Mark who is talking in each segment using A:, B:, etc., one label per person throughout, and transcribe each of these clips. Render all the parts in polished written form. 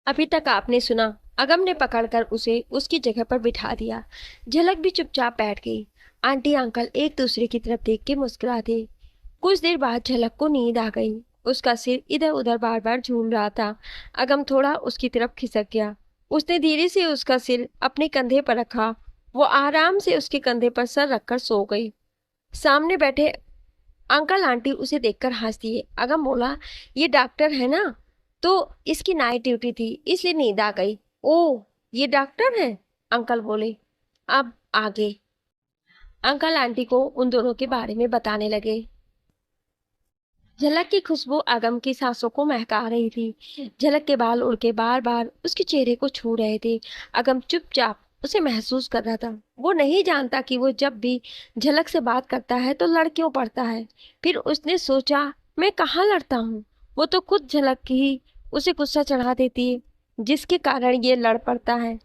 A: अभी तक आपने सुना। अगम ने पकड़कर उसे उसकी जगह पर बिठा दिया। झलक भी चुपचाप बैठ गई। आंटी अंकल एक दूसरे की तरफ देख के मुस्कुराते। कुछ देर बाद झलक को नींद आ गई। उसका सिर इधर उधर बार बार झूम रहा था। अगम थोड़ा उसकी तरफ खिसक गया। उसने धीरे से उसका सिर अपने कंधे पर रखा। वो आराम से उसके कंधे पर सर रखकर सो गई। सामने बैठे अंकल आंटी उसे देखकर हंस दिए। अगम बोला, ये डॉक्टर है ना? तो इसकी नाइट ड्यूटी थी इसलिए नींद आ गई। ओ, ये डॉक्टर है? अंकल बोले। अब आगे अंकल आंटी को उन दोनों के बारे में बताने लगे। झलक की खुशबू अगम की सांसों को महका रही थी। झलक के बाल उड़ के बार बार उसके चेहरे को छू रहे थे। अगम चुपचाप उसे महसूस कर रहा था। वो नहीं जानता कि वो जब भी झलक से बात करता है तो लड़ क्यों पड़ता है। फिर उसने सोचा, मैं कहाँ लड़ता हूँ? वो तो खुद झलक की ही उसे गुस्सा चढ़ा देती है, जिसके कारण ये लड़ पड़ता है।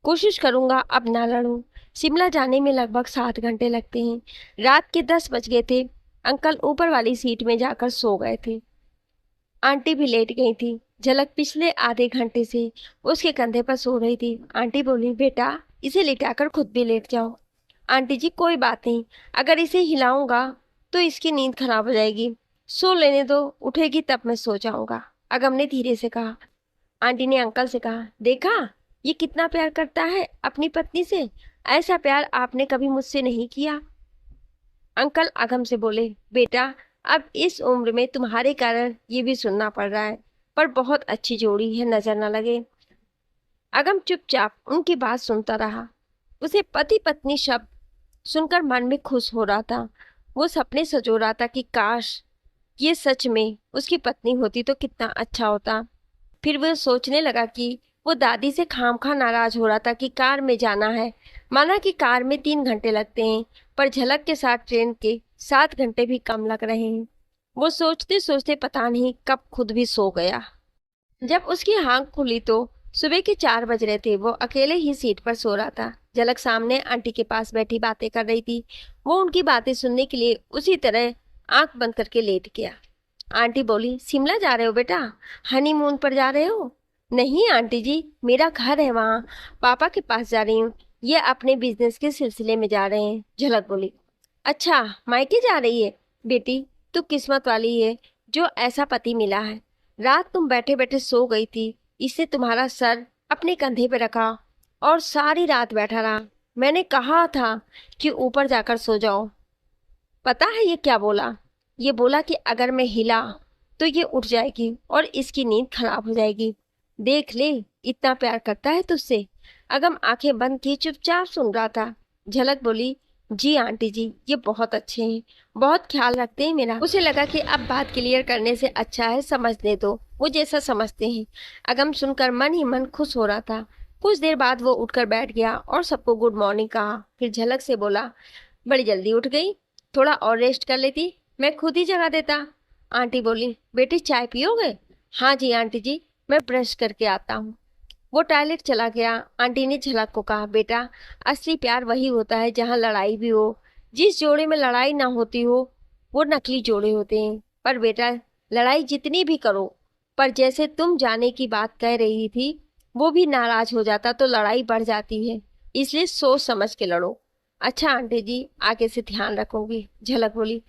A: कोशिश करूंगा अब ना लड़ूं। शिमला जाने में लगभग 7 घंटे लगते हैं। रात के 10 बज गए थे। अंकल ऊपर वाली सीट में जाकर सो गए थे। आंटी भी लेट गई थी। झलक पिछले आधे घंटे से उसके कंधे पर सो रही थी। आंटी बोली, बेटा इसे लेटाकर खुद भी लेट जाओ। आंटी जी कोई बात नहीं, अगर इसे हिलाऊंगा तो इसकी नींद खराब हो जाएगी। सो लेने दो, उठेगी तब मैं सो जाऊंगा। अगम ने धीरे से कहा। आंटी ने अंकल से कहा, देखा ये कितना प्यार करता है अपनी पत्नी से। ऐसा प्यार आपने कभी मुझसे नहीं किया। अंकल अगम से बोले, बेटा अब इस उम्र में तुम्हारे कारण ये भी सुनना पड़ रहा है, पर बहुत अच्छी जोड़ी है, नजर न लगे। अगम चुपचाप उनकी बात सुनता रहा। उसे पति पत्नी शब्द सुनकर मन में खुश हो रहा था। वो सपने सजो रहा था कि काश ये सच में उसकी पत्नी होती तो कितना अच्छा होता। फिर वो सोचने लगा कि वो दादी से खामखा नाराज हो रहा था कि कार में जाना है। माना कि कार में 3 घंटे लगते हैं, पर झलक के साथ ट्रेन के 7 घंटे भी कम लग रहे हैं। वो सोचते सोचते पता नहीं कब खुद भी सो गया। जब उसकी आंख खुली तो सुबह के 4 बज रहे थे। वो अकेले ही सीट पर सो रहा था। झलक सामने आंटी के पास बैठी बातें कर रही थी। वो उनकी बातें सुनने के लिए उसी तरह आंख बंद करके लेट गया। आंटी बोली, शिमला जा रहे हो बेटा? हनीमून पर जा रहे हो? नहीं आंटी जी, मेरा घर है वहाँ, पापा के पास जा रही हूँ। ये अपने बिजनेस के सिलसिले में जा रहे हैं। झलक बोली, अच्छा मायके जा रही है? बेटी तू किस्मत वाली है जो ऐसा पति मिला है। रात तुम बैठे बैठे सो गई थी, इससे तुम्हारा सर अपने कंधे पे रखा और सारी रात बैठा रहा। मैंने कहा था कि ऊपर जाकर सो जाओ। पता है ये क्या बोला? ये बोला कि अगर मैं हिला तो ये उठ जाएगी और इसकी नींद खराब हो जाएगी। देख ले, इतना प्यार करता है तुझसे। अगम आंखें बंद किए चुपचाप सुन रहा था। झलक बोली, जी आंटी जी, ये बहुत अच्छे हैं, बहुत ख्याल रखते हैं मेरा। उसे लगा कि अब बात क्लियर करने से अच्छा है समझने दो, वो जैसा समझते हैं। अगम सुनकर मन ही मन खुश हो रहा था। कुछ देर बाद वो उठकर बैठ गया और सबको गुड मॉर्निंग कहा। फिर झलक से बोला, बड़ी जल्दी उठ गई, थोड़ा और रेस्ट कर लेती, मैं खुद ही जगा देता। आंटी बोली, बेटी चाय पियोगे? हाँ जी आंटी जी, मैं ब्रश करके आता हूँ। वो टॉयलेट चला गया। आंटी ने झलक को कहा, बेटा असली प्यार वही होता है जहाँ लड़ाई भी हो। जिस जोड़े में लड़ाई ना होती हो वो नकली जोड़े होते हैं। पर बेटा लड़ाई जितनी भी करो, पर जैसे तुम जाने की बात कह रही थी, वो भी नाराज हो जाता तो लड़ाई बढ़ जाती है। इसलिए सोच समझ के लड़ो। अच्छा आंटी जी, आगे से ध्यान रखूंगी। झलक बोली।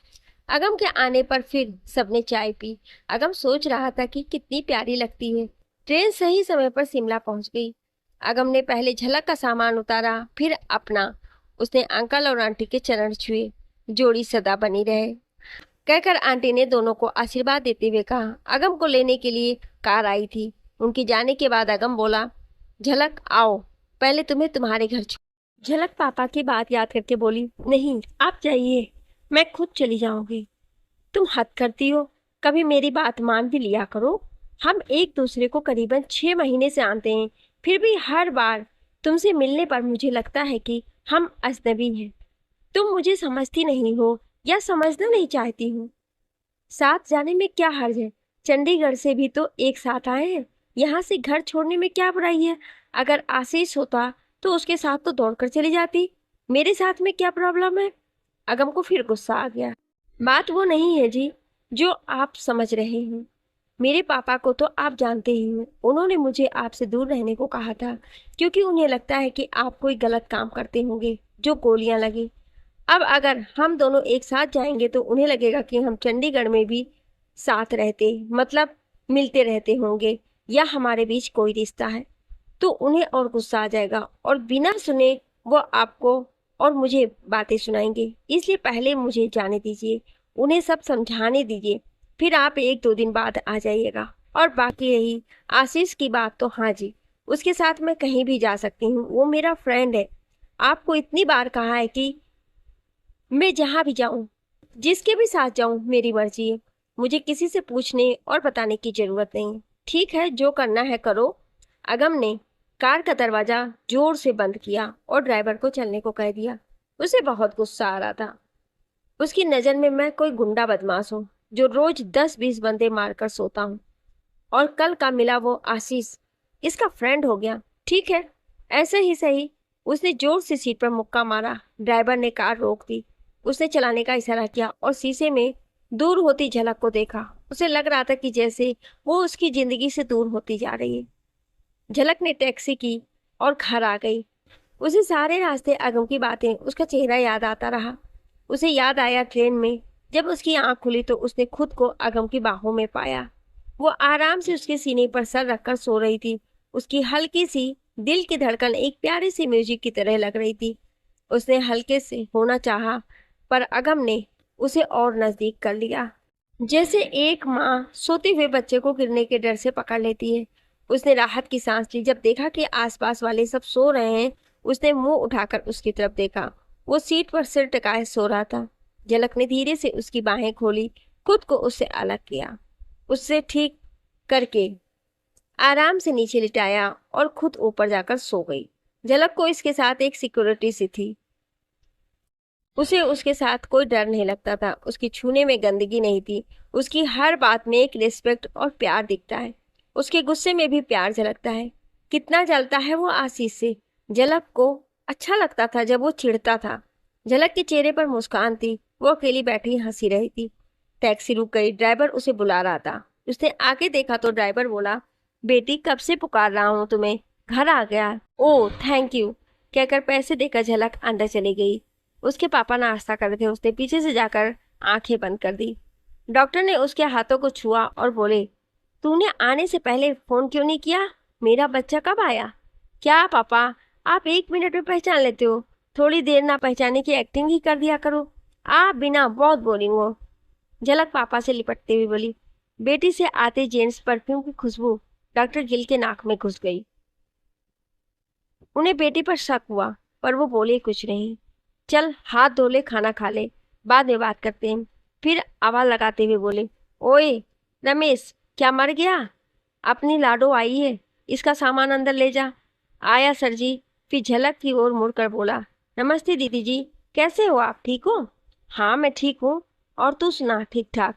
A: अगम के आने पर फिर सबने चाय पी। अगम सोच रहा था कि कितनी प्यारी लगती है। ट्रेन सही समय पर शिमला पहुंच गई। अगम ने पहले झलक का सामान उतारा, फिर अपना। उसने अंकल और आंटी के चरण छुए। जोड़ी सदा बनी रहे कहकर आंटी ने दोनों को आशीर्वाद देते हुए कहा। अगम को लेने के लिए कार आई थी। उनके जाने के बाद अगम बोला, झलक आओ, पहले तुम्हें तुम्हारे घर झलक पापा की बात याद करके बोली, नहीं आप जाइए, मैं खुद चली जाऊंगी। तुम हद करती हो, कभी मेरी बात मान भी लिया करो। हम एक दूसरे को करीबन 6 महीने से जानते हैं, फिर भी हर बार तुमसे मिलने पर मुझे लगता है कि हम अजनबी हैं। तुम मुझे समझती नहीं हो या समझना नहीं चाहती हो। साथ जाने में क्या हर्ज है? चंडीगढ़ से भी तो एक साथ आए हैं। यहाँ से घर छोड़ने में क्या बुराई है? अगर आशीष होता तो उसके साथ तो दौड़कर चली जाती। मेरे साथ में क्या प्रॉब्लम है? अगम को फिर गुस्सा आ गया। बात वो नहीं है जी जो आप समझ रहे हैं। मेरे पापा को तो आप जानते ही हैं, उन्होंने मुझे आपसे दूर रहने को कहा था, क्योंकि उन्हें लगता है कि आप कोई गलत काम करते होंगे जो गोलियां लगी। अब अगर हम दोनों एक साथ जाएंगे तो उन्हें लगेगा कि हम चंडीगढ़ में भी साथ रहते, मतलब मिलते रहते होंगे, या हमारे बीच कोई रिश्ता है। तो उन्हें और गुस्सा आ जाएगा और बिना सुने वो आपको और मुझे बातें सुनाएंगे। इसलिए पहले मुझे जाने दीजिए, उन्हें सब समझाने दीजिए, फिर आप 1-2 दिन बाद आ जाइएगा। और बाकी रही आशीष की बात, तो हाँ जी, उसके साथ मैं कहीं भी जा सकती हूँ, वो मेरा फ्रेंड है। आपको इतनी बार कहा है कि मैं जहां भी जाऊं, जिसके भी साथ जाऊं, मेरी मर्जी है, मुझे किसी से पूछने और बताने की जरूरत नहीं। ठीक है, जो करना है करो। अगम ने कार का दरवाजा जोर से बंद किया और ड्राइवर को चलने को कह दिया। उसे बहुत गुस्सा आ रहा था। उसकी नजर में मैं कोई गुंडा बदमाश हूँ जो रोज 10-20 बंदे मारकर सोता हूँ, और कल का मिला वो आशीष इसका फ्रेंड हो गया। ठीक है, ऐसे ही सही। उसने जोर से सीट पर मुक्का मारा। ड्राइवर ने कार रोक दी। उसने चलाने का इशारा किया और शीशे में दूर होती झलक को देखा। उसे लग रहा था कि जैसे वो उसकी जिंदगी से दूर होती जा रही है। झलक ने टैक्सी की और घर आ गई। उसे सारे रास्ते अगम की बातें, उसका चेहरा याद आता रहा। उसे याद आया ट्रेन में जब उसकी आंख खुली तो उसने खुद को अगम की बाहों में पाया। वो आराम से उसके सीने पर सर रखकर सो रही थी। उसकी हल्की सी दिल की धड़कन एक प्यारी सी म्यूजिक की तरह लग रही थी। उसने हल्के से होना चाहा, पर अगम ने उसे और नजदीक कर लिया, जैसे एक माँ सोते हुए बच्चे को गिरने के डर से पकड़ लेती है। उसने राहत की सांस ली जब देखा कि आसपास वाले सब सो रहे हैं। उसने मुंह उठाकर उसकी तरफ देखा। वो सीट पर सिर टिकाए सो रहा था। झलक ने धीरे से उसकी बाहें खोली, खुद को उससे अलग किया, उससे ठीक करके आराम से नीचे लिटाया और खुद ऊपर जाकर सो गई। झलक को इसके साथ एक सिक्योरिटी सी थी। उसे उसके साथ कोई डर नहीं लगता था। उसकी छूने में गंदगी नहीं थी। उसकी हर बात में एक रिस्पेक्ट और प्यार दिखता है। उसके गुस्से में भी प्यार झलकता है। कितना जलता है वो आशीष से। झलक को अच्छा लगता था जब वो चिढ़ता था। झलक के चेहरे पर मुस्कान थी। वो अकेली बैठी हंसी रही थी। टैक्सी रुक गई। ड्राइवर उसे बुला रहा था। उसने आके देखा तो ड्राइवर बोला, बेटी कब से पुकार रहा हूँ तुम्हें, घर आ गया। ओह थैंक यू, कहकर पैसे देकर झलक अंदर चली गई। उसके पापा नाश्ता कर रहे थे। उसने पीछे से जाकर आंखें बंद कर दी। डॉक्टर ने उसके हाथों को छुआ और बोले, तूने आने से पहले फोन क्यों नहीं किया? मेरा बच्चा कब आया? क्या पापा, आप 1 मिनट में पहचान लेते हो? थोड़ी देर ना पहचाने की एक्टिंग ही कर दिया करो। आप बिना बहुत बोरिंग हो। झलक पापा से लिपटते हुए बोली। बेटी से आते जेंट्स परफ्यूम की खुशबू डॉक्टर गिल के नाक में घुस गई। उन्हें बेटी पर शक हुआ, पर वो बोले कुछ नहीं। चल हाथ धो ले, खाना खा ले, बाद में बात करते हैं। फिर आवाज लगाते हुए बोले, ओए रमेश, क्या मर गया? अपनी लाडो आई है, इसका सामान अंदर ले जा। आया सर जी। फिर झलक की ओर मुड़कर बोला, नमस्ते दीदी जी, कैसे हो आप, ठीक हो? हाँ मैं ठीक हूँ, और तू सुना, ठीक ठाक?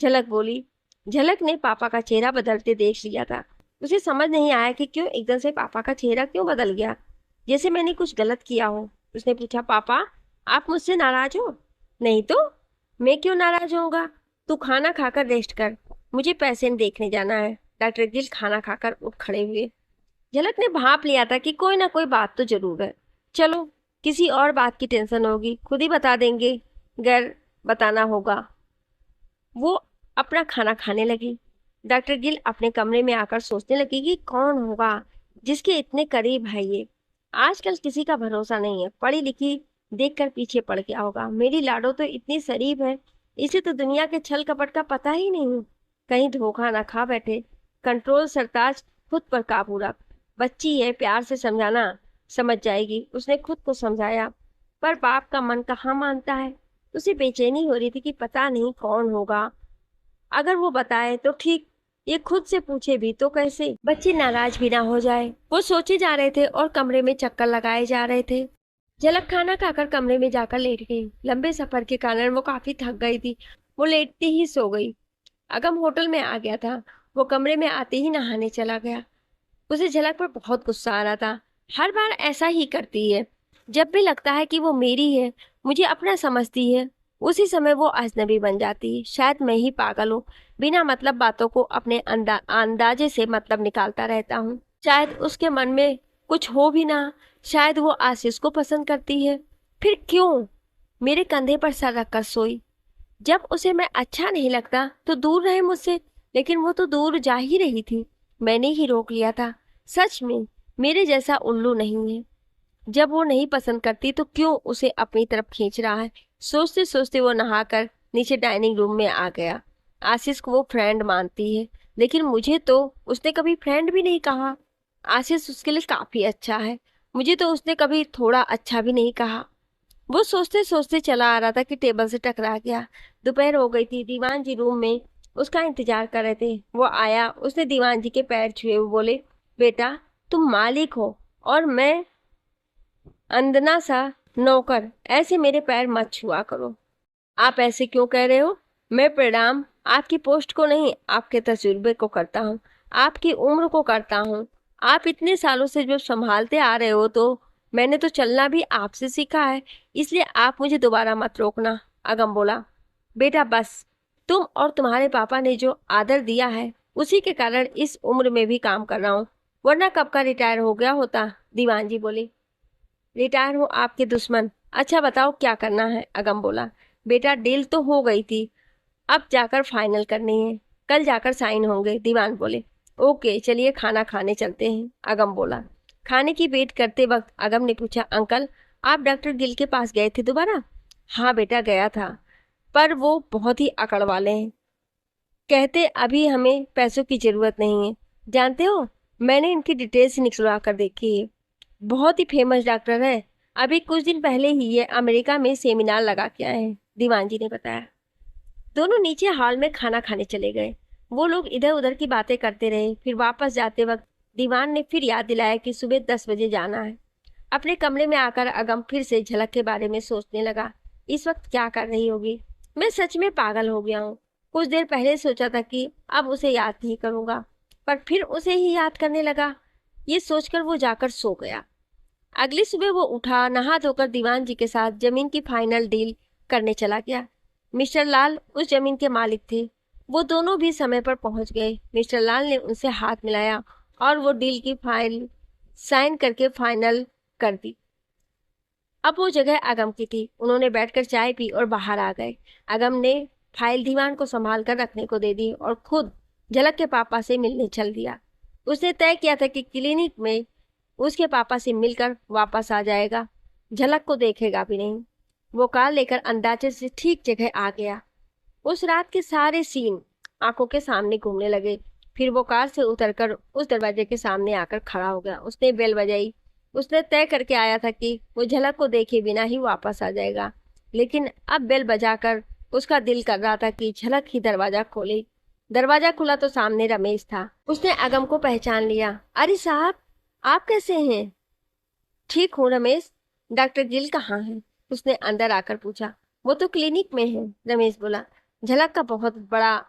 A: झलक बोली। झलक ने पापा का चेहरा बदलते देख लिया था। उसे समझ नहीं आया कि क्यों एकदम से पापा का चेहरा क्यों बदल गया, जैसे मैंने कुछ गलत किया हो। उसने पूछा, पापा आप मुझसे नाराज हो? नहीं तो मैं क्यों नाराज होऊंगा। तू खाना खाकर रेस्ट कर, मुझे पेशेंट देखने जाना है। डॉक्टर गिल खाना खाकर उठ खड़े हुए। झलक ने भाप लिया था कि कोई ना कोई बात तो जरूर है। चलो, किसी और बात की टेंशन होगी, खुद ही बता देंगे, घर बताना होगा। वो अपना खाना खाने लगी। डॉक्टर गिल अपने कमरे में आकर सोचने लगी कि कौन होगा जिसके इतने करीब है ये। आजकल किसी का भरोसा नहीं है। पढ़ी लिखी देखकर पीछे पड़ गया होगा। मेरी लाडो तो इतनी शरीफ है, इसे तो दुनिया के छल कपट का पता ही नहीं। कहीं धोखा ना खा बैठे। कंट्रोल सरताज, खुद पर काबू रख। बच्ची है, प्यार से समझाना, समझ जाएगी। उसने खुद को समझाया, पर बाप का मन कहाँ मानता है। उसे बेचैनी हो रही थी कि पता नहीं कौन होगा। अगर वो बताए तो ठीक, ये खुद से पूछे भी तो कैसे, बच्चे नाराज भी ना हो जाए। वो सोचे जा रहे थे और कमरे में चक्कर लगाए जा रहे थे। झलक खाना खाकर कमरे में जाकर लेट गई। लंबे सफर के कारण वो काफी थक गई थी। वो लेटते ही सो गई। अगम होटल में आ गया था। वो कमरे में आते ही नहाने चला गया। उसे झलक पर बहुत गुस्सा आ रहा था। हर बार ऐसा ही करती है। जब भी लगता है कि वो मेरी है, मुझे अपना समझती है, उसी समय वो अजनबी बन जाती। शायद मैं ही पागल हूँ, बिना मतलब बातों को अपने अंदाजे से मतलब निकालता रहता हूँ। शायद उसके मन में कुछ हो भी ना, शायद वो आशीष को पसंद करती है। फिर क्यों मेरे कंधे पर सर रखकर सोई? जब उसे मैं अच्छा नहीं लगता तो दूर रहे मुझसे, लेकिन वो तो दूर जा ही रही थी। मैंने ही रोक लिया था। सच में मेरे जैसा उल्लू नहीं है। जब वो नहीं पसंद करती तो क्यों उसे अपनी तरफ खींच रहा है? सोचते सोचते वो नहाकर नीचे डाइनिंग रूम में आ गया। आशीष को वो फ्रेंड मानती है, लेकिन मुझे तो उसने कभी फ्रेंड भी नहीं कहा। आशीष उसके लिए काफी अच्छा है, मुझे तो उसने कभी थोड़ा अच्छा भी नहीं कहा। वो सोचते सोचते चला आ रहा था कि टेबल से टकरा गया। दोपहर हो गई थी। दीवान जी रूम में उसका इंतजार कर रहे थे। वो आया, उसने दीवान जी के पैर छुए। वो बोले, बेटा तुम मालिक हो और मैं अंदना सा नौकर, ऐसे मेरे पैर मत छुआ करो। आप ऐसे क्यों कह रहे हो? मैं प्रणाम आपकी पोस्ट को नहीं, आपके तजुर्बे को करता हूँ, आपकी उम्र को करता हूँ। आप इतने सालों से जो संभालते आ रहे हो, तो मैंने तो चलना भी आपसे सीखा है, इसलिए आप मुझे दोबारा मत रोकना। अगम बोला, बेटा बस, तुम और तुम्हारे पापा ने जो आदर दिया है उसी के कारण इस उम्र में भी काम कर रहा हूँ, वरना कब का रिटायर हो गया होता। दीवान जी बोले, रिटायर हो आपके दुश्मन। अच्छा बताओ क्या करना है? अगम बोला, बेटा डील तो हो गई थी, अब जाकर फाइनल करनी है, कल जाकर साइन होंगे। दीवान बोले, ओके चलिए खाना खाने चलते हैं। अगम बोला। खाने की वेट करते वक्त अगम ने पूछा, अंकल आप डॉक्टर गिल के पास गए थे दोबारा? हाँ बेटा गया था, पर वो बहुत ही अकड़ वाले हैं। कहते अभी हमें पैसों की जरूरत नहीं है। जानते हो, मैंने इनकी डिटेल्स निकलवा कर देखी है, बहुत ही फेमस डॉक्टर है। अभी कुछ दिन पहले ही ये अमेरिका में सेमिनार लगा के आए हैं। दीवान जी ने बताया। दोनों नीचे हॉल में खाना खाने चले गए। वो लोग इधर उधर की बातें करते रहे। फिर वापस जाते वक्त दीवान ने फिर याद दिलाया कि सुबह 10 बजे जाना है। अपने कमरे में आकर अगम फिर से झलक के बारे में सोचने लगा। इस वक्त क्या कर रही होगी? मैं सच में पागल हो गया हूँ। कुछ देर पहले सोचा था कि अब उसे याद नहीं करूंगा, पर फिर उसे ही याद करने लगा। ये सोचकर वो जाकर सो गया। अगली सुबह वो उठा, नहा धोकर दीवान जी के साथ जमीन की फाइनल डील करने चला गया। मिस्टर लाल उस जमीन के मालिक थे। वो दोनों भी समय पर पहुंच गए। मिस्टर लाल ने उनसे हाथ मिलाया और वो डील की फाइल साइन करके फाइनल कर दी। अब वो जगह अगम की थी। उन्होंने बैठकर चाय पी और बाहर आ गए। अगम ने फाइल दीवान को संभाल कर रखने को दे दी और खुद झलक के पापा से मिलने चल दिया। उसने तय किया था कि क्लिनिक में उसके पापा से मिलकर वापस आ जाएगा, झलक को देखेगा भी नहीं। वो कार लेकर अंदाजे से ठीक जगह आ गया। उस रात के सारे सीन आंखों के सामने घूमने लगे। फिर वो कार से उतरकर उस दरवाजे के सामने आकर खड़ा हो गया। उसने बेल बजाई। उसने तय करके आया था कि वो झलक को देखे बिना ही वापस आ जाएगा, लेकिन अब बेल बजाकर उसका दिल कर रहा था कि झलक ही दरवाजा खोले। दरवाजा खुला तो सामने रमेश था। उसने अगम को पहचान लिया। अरे साहब, आप कैसे हैं? ठीक हूँ रमेश। डॉक्टर गिल कहाँ है? उसने अंदर आकर पूछा। वो तो क्लिनिक में है, रमेश बोला। झलक का बहुत बड़ा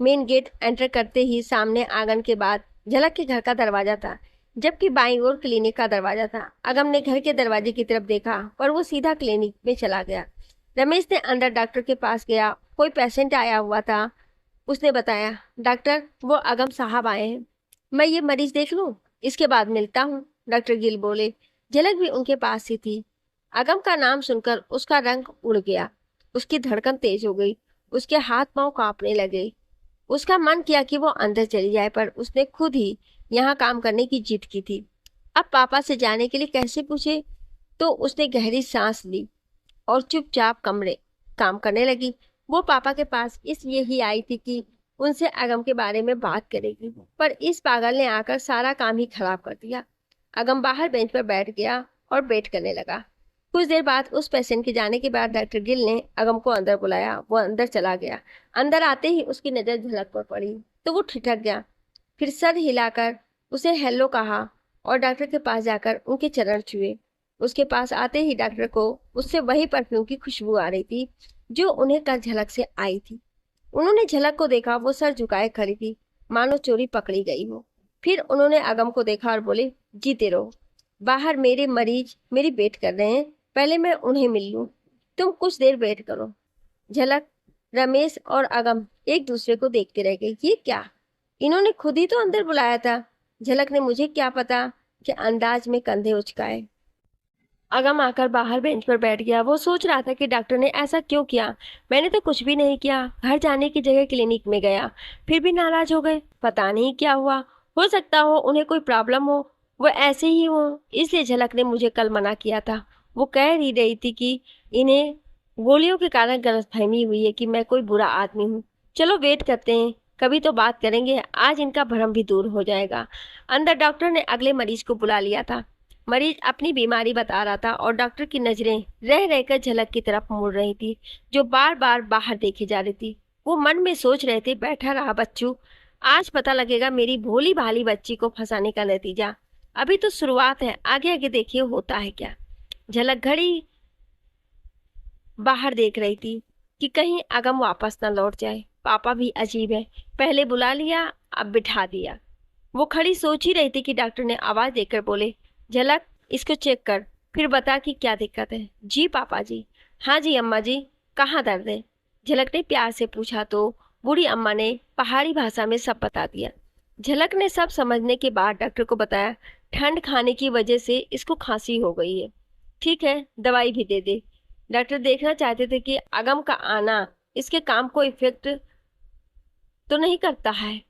A: मेन गेट एंटर करते ही सामने आंगन के बाद झलक के घर का दरवाजा था, जबकि बाईं ओर क्लिनिक का दरवाजा था। अगम ने घर के दरवाजे की तरफ देखा, पर वो सीधा क्लिनिक में चला गया। रमेश ने अंदर डॉक्टर के पास गया। कोई पेशेंट आया हुआ था। उसने बताया, डॉक्टर वो अगम साहब आए हैं। मैं ये मरीज देख लूं, इसके बाद मिलता हूँ, डॉक्टर गिल बोले। झलक भी उनके पास ही थी। अगम का नाम सुनकर उसका रंग उड़ गया। उसकी धड़कन तेज हो गई। उसके हाथ पांव कांपने लगे। उसका मन किया कि वो अंदर चली जाए, पर उसने खुद ही यहाँ काम करने की जिद की थी। अब पापा से जाने के लिए कैसे पूछे? तो उसने गहरी सांस ली और चुपचाप कमरे काम करने लगी। वो पापा के पास इसलिए ही आई थी कि उनसे अगम के बारे में बात करेगी, पर इस पागल ने आकर सारा काम ही खराब कर दिया। अगम बाहर बेंच पर बैठ गया और वेट करने लगा। कुछ देर बाद उस पेशेंट के जाने के बाद डॉक्टर गिल ने अगम को अंदर बुलाया। वो अंदर चला गया। अंदर आते ही उसकी नजर झलक पर पड़ी तो वो ठिठक गया। फिर सर हिलाकर उसे हेलो कहा और डॉक्टर के पास जाकर उनके चरण छुए। उसके पास आते ही डॉक्टर को उससे वही परफ्यूम की खुशबू आ रही थी जो उन्हें कल झलक से आई थी। उन्होंने झलक को देखा। वो सर झुकाए खड़ी थी, मानो चोरी पकड़ी गई हो। फिर उन्होंने अगम को देखा और बोले, जीते रहो। बाहर मेरे मरीज मेरी वेट कर रहे हैं, पहले मैं उन्हें मिल लूं। तुम कुछ देर वेट करो। झलक, रमेश और अगम एक दूसरे को देखते रह गए। ये क्या, इन्होंने खुद ही तो अंदर बुलाया था। झलक ने मुझे क्या पता कि अंदाज में कंधे उचकाए। अगम आकर बाहर बेंच पर बैठ गया। वो सोच रहा था कि डॉक्टर ने ऐसा क्यों किया। मैंने तो कुछ भी नहीं किया। घर जाने की जगह क्लिनिक में गया, फिर भी नाराज हो गए। पता नहीं क्या हुआ। हो सकता हो उन्हें कोई प्रॉब्लम हो, वो ऐसे ही हो। इसलिए झलक ने मुझे कल मना किया था। वो कह ही रही थी कि इन्हें गोलियों के कारण गलतफहमी हुई है कि मैं कोई बुरा आदमी हूँ। चलो वेट करते हैं, कभी तो बात करेंगे। आज इनका भ्रम भी दूर हो जाएगा। अंदर डॉक्टर ने अगले मरीज को बुला लिया था। मरीज अपनी बीमारी बता रहा था और डॉक्टर की नजरें रह रहकर झलक की तरफ मुड़ रही थी, जो बार बार बाहर देखी जा रही थी। वो मन में सोच रहे थे, बैठा रहा बच्चू, आज पता लगेगा मेरी भोली भाली बच्ची को फंसाने का नतीजा। अभी तो शुरुआत है, आगे आगे देखिए होता है क्या। झलक घड़ी बाहर देख रही थी कि कहीं अगम वापस न लौट जाए। पापा भी अजीब है, पहले बुला लिया, अब बिठा दिया। वो खड़ी सोच ही रही थी कि डॉक्टर ने आवाज देकर बोले, झलक इसको चेक कर, फिर बता कि क्या दिक्कत है। जी पापा जी। हाँ जी अम्मा जी, कहाँ दर्द है? झलक ने प्यार से पूछा तो बूढ़ी अम्मा ने पहाड़ी भाषा में सब बता दिया। झलक ने सब समझने के बाद डॉक्टर को बताया, ठंड खाने की वजह से इसको खांसी हो गई है। ठीक है, दवाई भी दे दे। डॉक्टर देखना चाहते थे कि अगम का आना इसके काम को इफेक्ट तो नहीं करता है।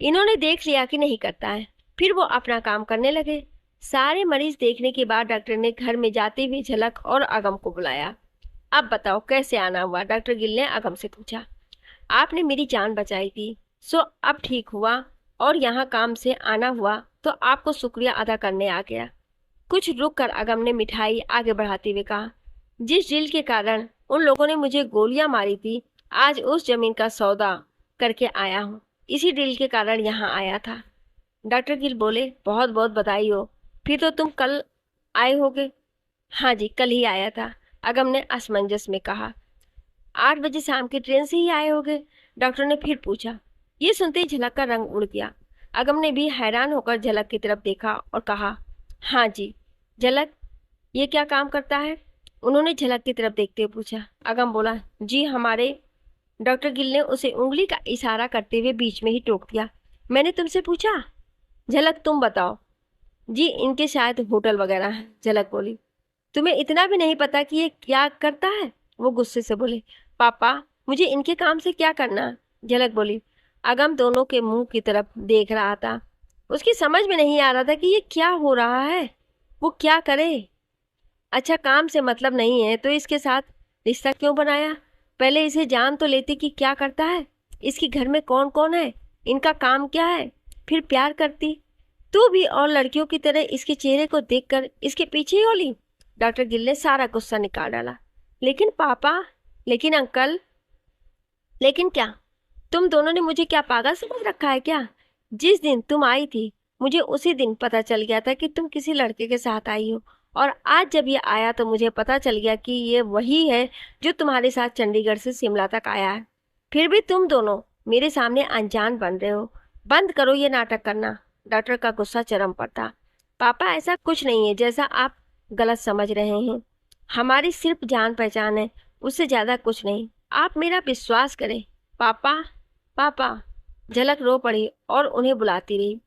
A: इन्होंने देख लिया कि नहीं करता है, फिर वो अपना काम करने लगे। सारे मरीज देखने के बाद डॉक्टर ने घर में जाते हुए झलक और अगम को बुलाया। अब बताओ कैसे आना हुआ? डॉक्टर गिल ने अगम से पूछा। आपने मेरी जान बचाई थी, सो अब ठीक हुआ, और यहाँ काम से आना हुआ तो आपको शुक्रिया अदा करने आ गया। कुछ रुक कर अगम ने मिठाई आगे बढ़ाते हुए कहा, जिस डील के कारण उन लोगों ने मुझे गोलियां मारी थी, आज उस जमीन का सौदा करके आया हूँ। इसी डील के कारण यहाँ आया था। डॉक्टर गिल बोले, बहुत बहुत बधाई हो। फिर तो तुम कल आए होगे? हाँ जी, कल ही आया था, अगम ने असमंजस में कहा। 8 बजे शाम की ट्रेन से ही आए होगे? डॉक्टर ने फिर पूछा। ये सुनते ही झलक का रंग उड़ गया। अगम ने भी हैरान होकर झलक की तरफ देखा और कहा, हाँ जी। झलक ये क्या काम करता है? उन्होंने झलक की तरफ देखते हुए पूछा। अगम बोला, जी हमारे। डॉक्टर गिल ने उसे उंगली का इशारा करते हुए बीच में ही टोक दिया। मैंने तुमसे पूछा? झलक तुम बताओ। जी इनके शायद होटल वगैरह है। झलक बोली, तुम्हें इतना भी नहीं पता कि ये क्या करता है? वो गुस्से से बोले, पापा मुझे इनके काम से क्या करना? झलक बोली। अगम दोनों के मुंह की तरफ देख रहा था। उसकी समझ में नहीं आ रहा था कि ये क्या हो रहा है, वो क्या करे। अच्छा, काम से मतलब नहीं है तो इसके साथ रिश्ता क्यों बनाया? पहले इसे जान तो लेती कि क्या करता है, इसके घर में कौन कौन है, इनका काम क्या है, फिर प्यार करती। तू भी और लड़कियों की तरह इसके चेहरे को देखकर इसके पीछे ही होली। डॉक्टर गिल ने सारा गुस्सा निकाल डाला। लेकिन पापा, लेकिन अंकल, लेकिन क्या? तुम दोनों ने मुझे क्या पागल समझ रखा है क्या? जिस दिन तुम आई थी, मुझे उसी दिन पता चल गया था कि तुम किसी लड़के के साथ आई हो, और आज जब ये आया तो मुझे पता चल गया कि ये वही है जो तुम्हारे साथ चंडीगढ़ से शिमला तक आया है। फिर भी तुम दोनों मेरे सामने अनजान बन रहे हो। बंद करो ये नाटक करना। डॉक्टर का गुस्सा चरम पर था। पापा ऐसा कुछ नहीं है जैसा आप गलत समझ रहे हैं। हमारी सिर्फ जान पहचान है, उससे ज्यादा कुछ नहीं। आप मेरा विश्वास करें। पापा, पापा। झलक रो पड़ी और उन्हें बुलाती रही।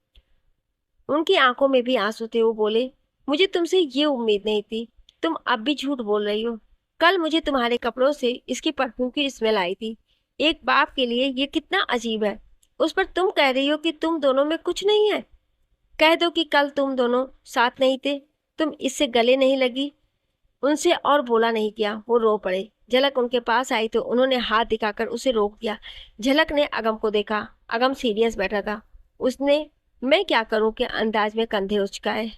A: उनकी आंखों में भी आंसू थे। वो बोले, मुझे तुमसे ये उम्मीद नहीं थी। तुम अब भी झूठ बोल रही हो। कल मुझे तुम्हारे कपड़ों से इसकी परफ्यूम की स्मेल आई थी। एक बाप के लिए ये कितना अजीब है। उस पर तुम कह रही हो कि तुम दोनों में कुछ नहीं है। कह दो कि कल तुम दोनों साथ नहीं थे, तुम इससे गले नहीं लगी। उनसे और बोला नहीं किया। वो रो पड़े। झलक उनके पास आई तो उन्होंने हाथ दिखाकर उसे रोक दिया। झलक ने अगम को देखा। अगम सीरियस बैठा था। उसने मैं क्या करूं के अंदाज में कंधे उचकाए।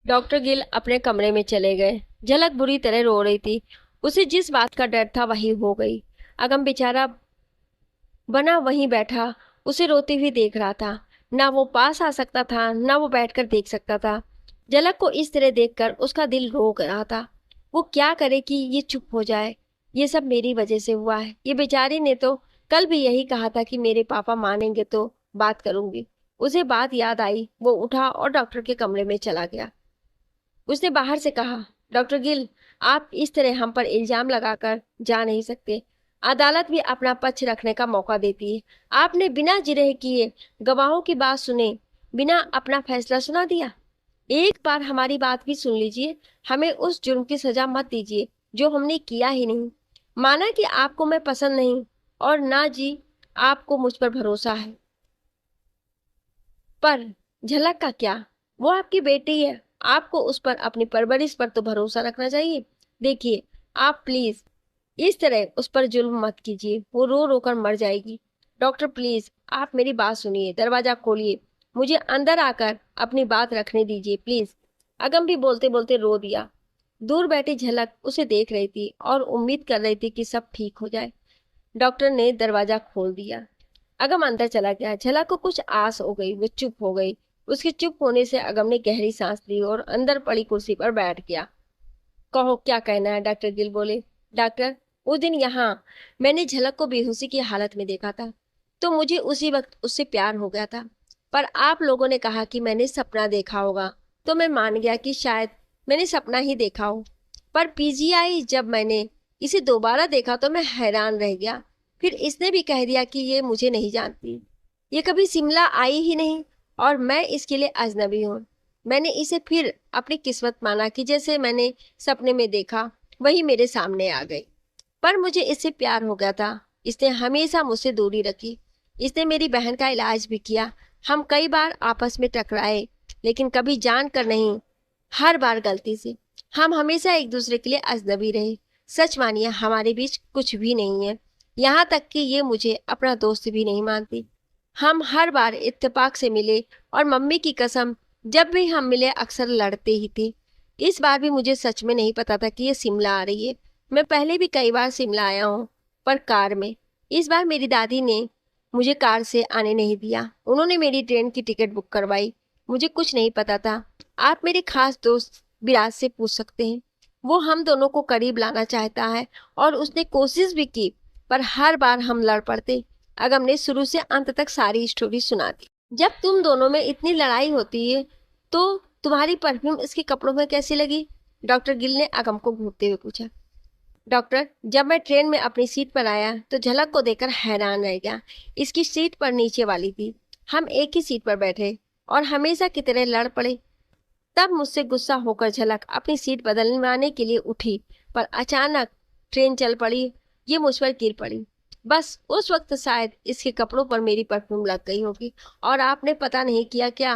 A: डॉक्टर गिल अपने कमरे में चले गए। झलक बुरी तरह रो रही थी। उसे जिस बात का डर था वही हो गई। अगम बेचारा बना वहीं बैठा उसे रोती हुई देख रहा था। ना वो पास आ सकता था, ना वो बैठकर देख सकता था। झलक को इस तरह देखकर उसका दिल रो रहा था। वो क्या करे कि ये चुप हो जाए। ये सब मेरी वजह से हुआ है। ये बेचारी ने तो कल भी यही कहा था कि मेरे पापा मानेंगे तो बात करूंगी। उसे बात याद आई। वो उठा और डॉक्टर के कमरे में चला गया। उसने बाहर से कहा, डॉक्टर गिल, आप इस तरह हम पर इल्जाम लगाकर जा नहीं सकते। अदालत भी अपना पक्ष रखने का मौका देती है। आपने बिना जिरह किए गवाहों की बात सुने बिना अपना फैसला सुना दिया। एक बार हमारी बात भी सुन लीजिए। हमें उस जुर्म की सजा मत दीजिए जो हमने किया ही नहीं। माना कि आपको मैं पसंद नहीं और ना जी आपको मुझ पर भरोसा है, पर झलक का क्या? वो आपकी बेटी है, आपको उस पर अपनी परवरिश पर तो भरोसा रखना चाहिए। देखिए, आप प्लीज इस तरह उस पर जुल्म मत कीजिए, वो रो रो कर मर जाएगी। डॉक्टर प्लीज आप मेरी बात सुनिए, दरवाजा खोलिए, मुझे अंदर आकर अपनी बात रखने दीजिए प्लीज। अगम भी बोलते बोलते रो दिया। दूर बैठी झलक उसे देख रही थी और उम्मीद कर रही थी कि सब ठीक हो जाए। डॉक्टर ने दरवाजा खोल दिया। अगम अंदर चला गया। झलक को कुछ आस हो गई, वो चुप हो गई। उसके चुप होने से अगम ने गहरी सांस ली और अंदर पड़ी कुर्सी पर बैठ गया। कहो क्या कहना है? डॉक्टर गिल बोले। डॉक्टर, उस दिन यहाँ मैंने झलक को बेहोशी की हालत में देखा था, तो मुझे उसी वक्त उससे प्यार हो गया था। पर आप लोगों ने कहा कि मैंने सपना देखा होगा, तो मैं मान गया कि शायद मैंने सपना ही देखा हो। पर पीजीआई जब मैंने इसे दोबारा देखा तो मैं हैरान रह गया। फिर इसने भी कह दिया कि ये मुझे नहीं जानती, ये कभी शिमला आई ही नहीं और मैं इसके लिए अजनबी हूँ। मैंने इसे फिर अपनी किस्मत माना कि जैसे मैंने सपने में देखा वही मेरे सामने आ गई। पर मुझे इससे प्यार हो गया था। इसने हमेशा मुझसे दूरी रखी। इसने मेरी बहन का इलाज भी किया। हम कई बार आपस में टकराए, लेकिन कभी जान कर नहीं, हर बार गलती से। हम हमेशा एक दूसरे के लिए अजनबी रहे। सच मानिए हमारे बीच कुछ भी नहीं है, यहाँ तक कि ये मुझे अपना दोस्त भी नहीं मानती। हम हर बार इत्तेफाक से मिले और मम्मी की कसम जब भी हम मिले अक्सर लड़ते ही थे। इस बार भी मुझे सच में नहीं पता था कि ये शिमला आ रही है। मैं पहले भी कई बार शिमला आया हूँ, पर कार में। इस बार मेरी दादी ने मुझे कार से आने नहीं दिया। उन्होंने मेरी ट्रेन की टिकट बुक करवाई। मुझे कुछ नहीं पता था। आप मेरे खास दोस्त विराज से पूछ सकते हैं। वो हम दोनों को करीब लाना चाहता है और उसने कोशिश भी की, पर हर बार हम लड़ पड़ते। अगम ने शुरू से अंत तक सारी स्टोरी सुना दी। जब तुम दोनों में इतनी लड़ाई होती है तो तुम्हारी परफ्यूम इसके कपड़ों में कैसी लगी? डॉक्टर गिल ने अगम को घूरते हुए पूछा। डॉक्टर, जब मैं ट्रेन में अपनी सीट पर आया तो झलक को देखकर हैरान रह गया। इसकी सीट पर नीचे वाली थी। हम एक ही सीट पर बैठे और हमेशा की तरह लड़ पड़े। तब मुझसे गुस्सा होकर झलक अपनी सीट बदलवाने के लिए उठी, पर अचानक ट्रेन चल पड़ी। ये मुझ पर गिर पड़ी। बस उस वक्त शायद इसके कपड़ों पर मेरी परफ्यूम लग गई होगी और आपने पता नहीं किया क्या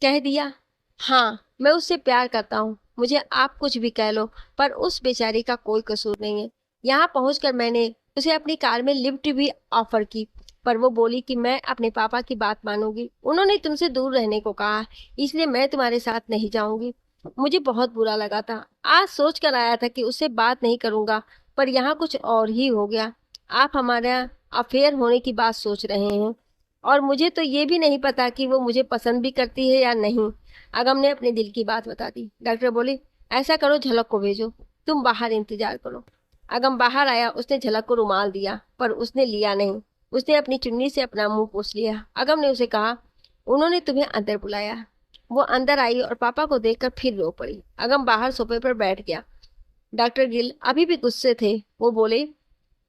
A: कह दिया। हाँ, मैं उससे प्यार करता हूँ, मुझे आप कुछ भी कह लो, पर उस बेचारी का कोई कसूर नहीं है। यहाँ पहुंचकर मैंने उसे अपनी कार में लिफ्ट भी ऑफर की, पर वो बोली कि मैं अपने पापा की बात मानूंगी। उन्होंने तुमसे दूर रहने को कहा, इसलिए मैं तुम्हारे साथ नहीं जाऊंगी। मुझे बहुत बुरा लगा था। आज सोच कर आया था कि उससे बात नहीं करूंगा, पर यहाँ कुछ और ही हो गया। आप हमारा अफेयर होने की बात सोच रहे हैं और मुझे तो ये भी नहीं पता कि वो मुझे पसंद भी करती है या नहीं। अगम ने अपने दिल की बात बता दी। डॉक्टर बोले, ऐसा करो, झलक को भेजो, तुम बाहर इंतजार करो। अगम बाहर आया। उसने झलक को रुमाल दिया, पर उसने लिया नहीं। उसने अपनी चुन्नी से अपना मुंह पोंछ लिया। अगम ने उसे कहा, उन्होंने तुम्हें अंदर बुलाया। वो अंदर आई और पापा को देखकर फिर रो पड़ी। अगम बाहर सोफे पर बैठ गया। डॉक्टर गिल अभी भी गुस्से थे। वो बोले,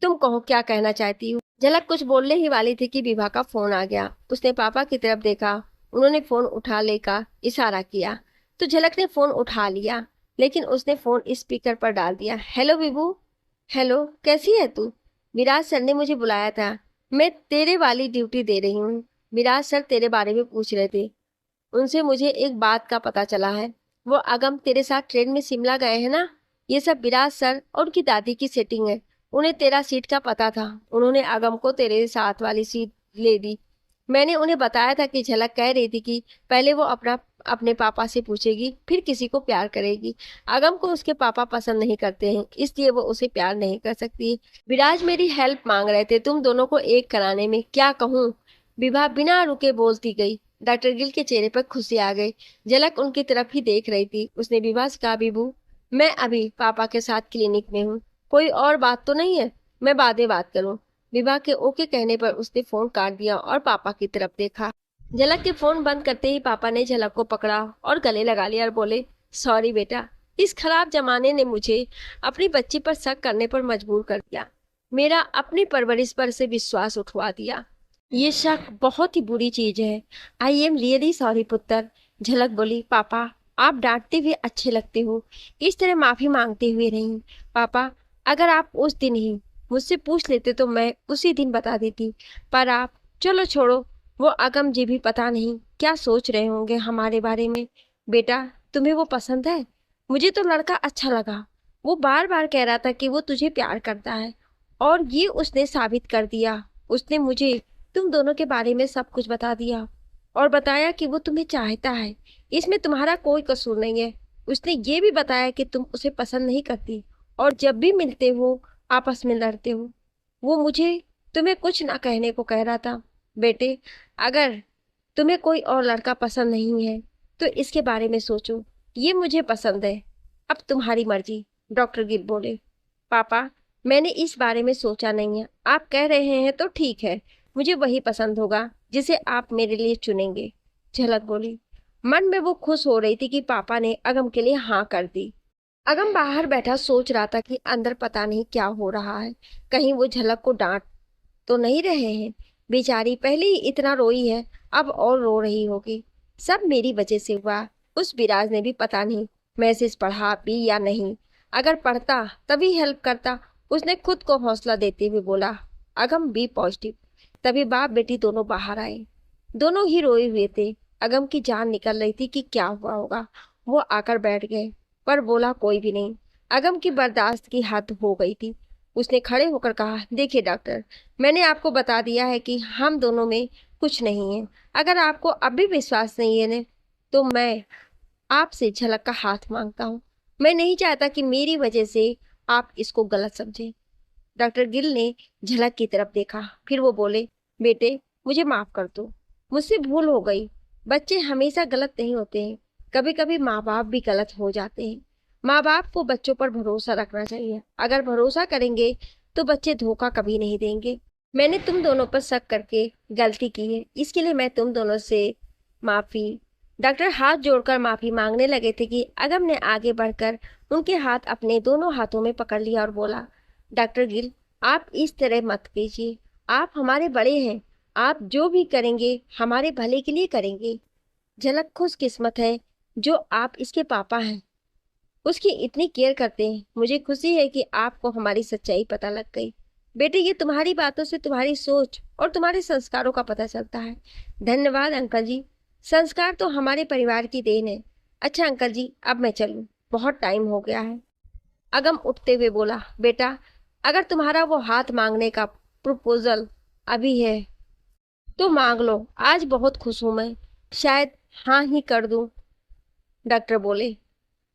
A: तुम कहो क्या कहना चाहती हो? झलक कुछ बोलने ही वाली थी कि विभा का फोन आ गया। उसने पापा की तरफ देखा। उन्होंने फोन उठा लेकर इशारा किया तो झलक ने फोन उठा लिया, लेकिन उसने फोन स्पीकर पर डाल दिया। हेलो विभू। हेलो, कैसी है तू? विराज सर ने मुझे बुलाया था, मैं तेरे वाली ड्यूटी दे रही हूँ। विराज सर तेरे बारे में पूछ रहे थे। उनसे मुझे एक बात का पता चला है। वो अगम तेरे साथ ट्रेन में शिमला गए हैं ना? ये सब विराज सर और उनकी दादी की सेटिंग है। उन्हें तेरा सीट का पता था। उन्होंने अगम को तेरे साथ वाली सीट ले दी। मैंने उन्हें बताया था कि झलक कह रही थी कि पहले वो अपने पापा से पूछेगी, फिर किसी को प्यार करेगी। अगम को उसके पापा पसंद नहीं करते हैं, इसलिए वो उसे प्यार नहीं कर सकती। विराज मेरी हेल्प मांग रहे थे तुम दोनों को एक कराने में। क्या कहूँ? विभा बिना रुके बोलती गई। डॉक्टर गिल के चेहरे पर खुशी आ गई। झलक उनकी तरफ ही देख रही थी। उसने विभा से कहा, विभू मैं अभी पापा के साथ क्लिनिक में हूँ, कोई और बात तो नहीं है? मैं बाद में बात करूँ। विभा के ओके कहने पर उसने फोन काट दिया और पापा की तरफ देखा। झलक के फोन बंद करते ही पापा ने झलक को पकड़ा और गले लगा लिया और बोले, सॉरी बेटा, इस खराब जमाने ने मुझे अपनी बच्ची पर शक करने पर मजबूर कर दिया। मेरा अपनी परवरिश पर से विश्वास उठवा दिया। ये शक बहुत ही बुरी चीज है। आई एम रियली सॉरी पुत्र। झलक बोली, पापा आप डांटते हुए अच्छे लगते हो, इस तरह माफी मांगते हुए नहीं। पापा अगर आप उस दिन ही मुझसे पूछ लेते तो मैं उसी दिन बता देती, पर आप, चलो छोड़ो। वो अगम जी भी पता नहीं क्या सोच रहे होंगे हमारे बारे में। बेटा तुम्हें वो पसंद है? मुझे तो लड़का अच्छा लगा। वो बार बार कह रहा था कि वो तुझे प्यार करता है, और ये उसने साबित कर दिया। उसने मुझे तुम दोनों के बारे में सब कुछ बता दिया, और बताया कि वो तुम्हें चाहता है। इसमें तुम्हारा कोई कसूर नहीं है। उसने ये भी बताया कि तुम उसे पसंद नहीं करती, और जब भी मिलते हो आपस में लड़ते हो। वो मुझे तुम्हें कुछ ना कहने को कह रहा था। बेटे अगर तुम्हें कोई और लड़का पसंद नहीं है तो इसके बारे में सोचो। ये मुझे पसंद है, अब तुम्हारी मर्जी। डॉक्टर गिल बोले, पापा मैंने इस बारे में सोचा नहीं है। आप कह रहे हैं तो ठीक है, मुझे वही पसंद होगा जिसे आप मेरे लिए चुनेंगे। झलक बोली। मन में वो खुश हो रही थी कि पापा ने अगम के लिए हाँ कर दी। अगम बाहर बैठा सोच रहा था कि अंदर पता नहीं क्या हो रहा है। कहीं वो झलक को डांट तो नहीं रहे हैं? बेचारी पहले ही इतना रोई है, अब और रो रही होगी। सब मेरी वजह से हुआ। उस विराज ने भी पता नहीं मैसेज पढ़ा भी या नहीं। अगर पढ़ता तभी हेल्प करता। उसने खुद को हौसला देते हुए बोला, अगम बी पॉजिटिव। तभी बाप बेटी दोनों बाहर आए। दोनों ही रोए हुए थे। अगम की जान निकल रही थी कि क्या हुआ होगा। वो आकर बैठ गए, पर बोला कोई भी नहीं। अगम की बर्दाश्त की हद हो गई थी। उसने खड़े होकर कहा, देखिए डॉक्टर, मैंने आपको बता दिया है कि हम दोनों में कुछ नहीं है। अगर आपको अब भी विश्वास नहीं है न, तो मैं आपसे झलक का हाथ मांगता हूँ। मैं नहीं चाहता कि मेरी वजह से आप इसको गलत समझें। डॉक्टर गिल ने झलक की तरफ देखा, फिर वो बोले, बेटे मुझे माफ कर दो, मुझसे भूल हो गई। बच्चे हमेशा गलत नहीं होते हैं, कभी कभी माँ बाप भी गलत हो जाते हैं। माँ बाप को बच्चों पर भरोसा रखना चाहिए। अगर भरोसा करेंगे तो बच्चे धोखा कभी नहीं देंगे। मैंने तुम दोनों पर शक करके गलती की है, इसके लिए मैं तुम दोनों से माफी। डॉक्टर हाथ जोड़कर माफी मांगने लगे थे कि अगम ने आगे बढ़कर उनके हाथ अपने दोनों हाथों में पकड़ लिया और बोला, डॉक्टर गिल आप इस तरह मत कीजिए। आप हमारे बड़े हैं, आप जो भी करेंगे हमारे भले के लिए करेंगे। झलक खुशकिस्मत है जो आप इसके पापा हैं, उसकी इतनी केयर करते हैं। मुझे खुशी है कि आपको हमारी सच्चाई पता लग गई। बेटे ये तुम्हारी बातों से तुम्हारी सोच और तुम्हारे संस्कारों का पता चलता है। धन्यवाद अंकल जी, संस्कार तो हमारे परिवार की देन है। अच्छा अंकल जी अब मैं चलूं, बहुत टाइम हो गया है। अगम उठते हुए बोला, बेटा अगर तुम्हारा वो हाथ मांगने का प्रपोजल अभी है तो मांग लो। आज बहुत खुश हूं मैं, शायद हाँ ही कर दूं। डॉक्टर बोले,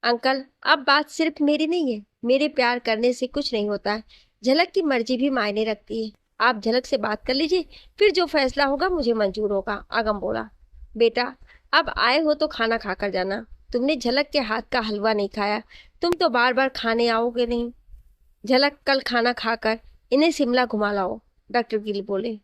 A: अंकल अब बात सिर्फ मेरी नहीं है। मेरे प्यार करने से कुछ नहीं होता है, झलक की मर्जी भी मायने रखती है। आप झलक से बात कर लीजिए, फिर जो फैसला होगा मुझे मंजूर होगा। आगम बोला, बेटा अब आए हो तो खाना खाकर जाना। तुमने झलक के हाथ का हलवा नहीं खाया, तुम तो बार बार खाने आओगे नहीं। झलक कल खाना खाकर इन्हें शिमला घुमा लाओ। डॉक्टर गिल बोले।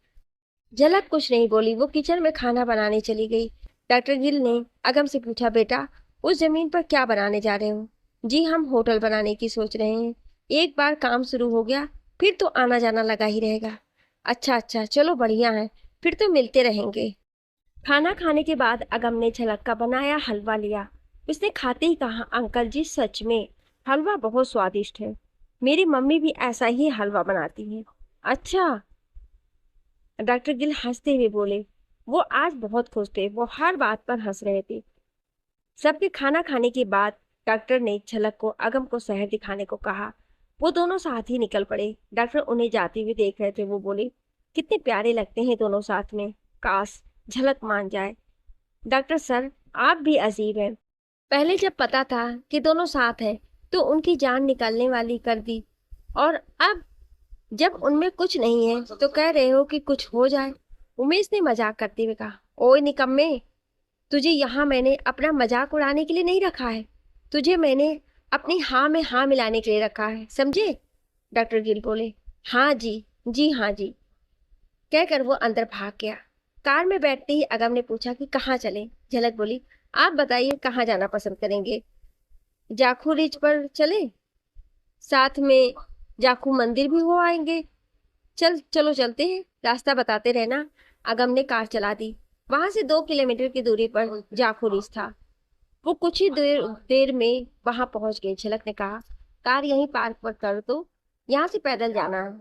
A: झलक कुछ नहीं बोली, वो किचन में खाना बनाने चली गई। डॉक्टर गिल ने अगम से पूछा, बेटा उस जमीन पर क्या बनाने जा रहे हो? जी हम होटल बनाने की सोच रहे हैं। एक बार काम शुरू हो गया फिर तो आना जाना लगा ही रहेगा। अच्छा अच्छा चलो बढ़िया है, फिर तो मिलते रहेंगे। खाना खाने के बाद अगम ने झलक का बनाया हलवा लिया। उसने खाते ही कहा, अंकल जी सच में हलवा बहुत स्वादिष्ट है। मेरी मम्मी भी ऐसा ही हलवा बनाती है। अच्छा, डॉक्टर गिल हंसते हुए बोले। वो आज बहुत खुश थे, वो हर बात पर हंस रहे थे। सबके खाना खाने के बाद डॉक्टर ने झलक को अगम को शहर दिखाने को कहा। वो दोनों साथ ही निकल पड़े। डॉक्टर उन्हें जाते हुए देख रहे थे। वो बोले, कितने प्यारे लगते हैं दोनों साथ में, काश झलक मान जाए। डॉक्टर सर आप भी अजीब हैं। पहले जब पता था कि दोनों साथ हैं तो उनकी जान निकालने वाली कर दी, और अब जब उनमें कुछ नहीं है तो कह रहे हो कि कुछ हो जाए। उमेश ने मजाक करते हुए कहा, ओए निकम्मे, तुझे यहाँ मैंने अपना मजाक उड़ाने के लिए नहीं रखा है, तुझे मैंने अपनी हाँ में हाँ मिलाने के लिए रखा है, समझे? डॉक्टर गिल बोले, हाँ जी हाँ जी कहकर वो अंदर भाग गया। कार में बैठते ही अगम ने पूछा कि कहाँ चले? झलक बोली, आप बताइए कहाँ जाना पसंद करेंगे? जाखू रिच पर चले, साथ में जाखू मंदिर भी हो आएंगे। चलो चलते हैं, रास्ता बताते रहना। अगम ने कार चला दी। वहां से 2 किलोमीटर की दूरी पर जाखू था। वो कुछ ही देर देर में वहां पहुंच गए। झलक ने कहा, कार यहीं पार्क पर कर दो, यहाँ से पैदल जाना है।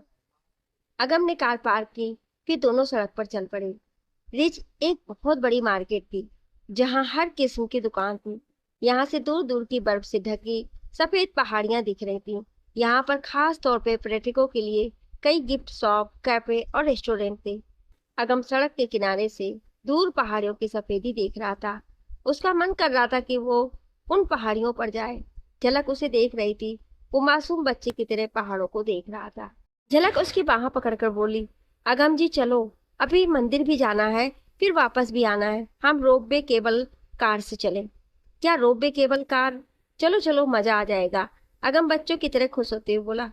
A: अगम ने कार पार्क की, फिर दोनों सड़क पर चल पड़े। रिच एक बहुत बड़ी मार्केट थी, जहां हर किस्म की दुकान थी। यहाँ से दूर दूर की बर्फ से ढकी सफेद पहाड़ियां दिख रही थी। यहाँ पर खास तौर पे पर्यटकों के लिए कई गिफ्ट शॉप, कैफे और रेस्टोरेंट थे। अगम सड़क के किनारे से दूर पहाड़ियों की सफेदी देख रहा था। उसका मन कर रहा था कि वो उन पहाड़ियों पर जाए। झलक उसे देख रही थी। वो मासूम बच्चे की तरह पहाड़ों को देख रहा था। झलक उसकी बाह पकड़कर बोली, अगम जी चलो, अभी मंदिर भी जाना है, फिर वापस भी आना है। हम रोपवे केबल कार से चलें। क्या रोपवे केबल कार? चलो चलो, मजा आ जाएगा। अगम बच्चों की तरह खुश होते हुए बोला।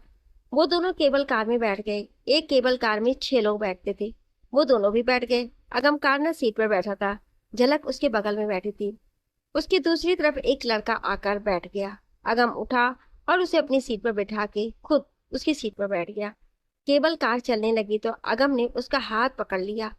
A: वो दोनों केबल कार में बैठ गए। एक केबल कार में 6 लोग बैठते थे। वो दोनों भी बैठ गए। अगम कार न सीट पर बैठा था। झलक उसके बगल में बैठी थी। उसकी दूसरी तरफ एक लड़का आकर बैठ गया। अगम उठा और उसे अपनी सीट पर बैठा के खुद उसकी सीट पर बैठ गया। केबल कार चलने लगी तो अगम ने उसका हाथ पकड़ लिया।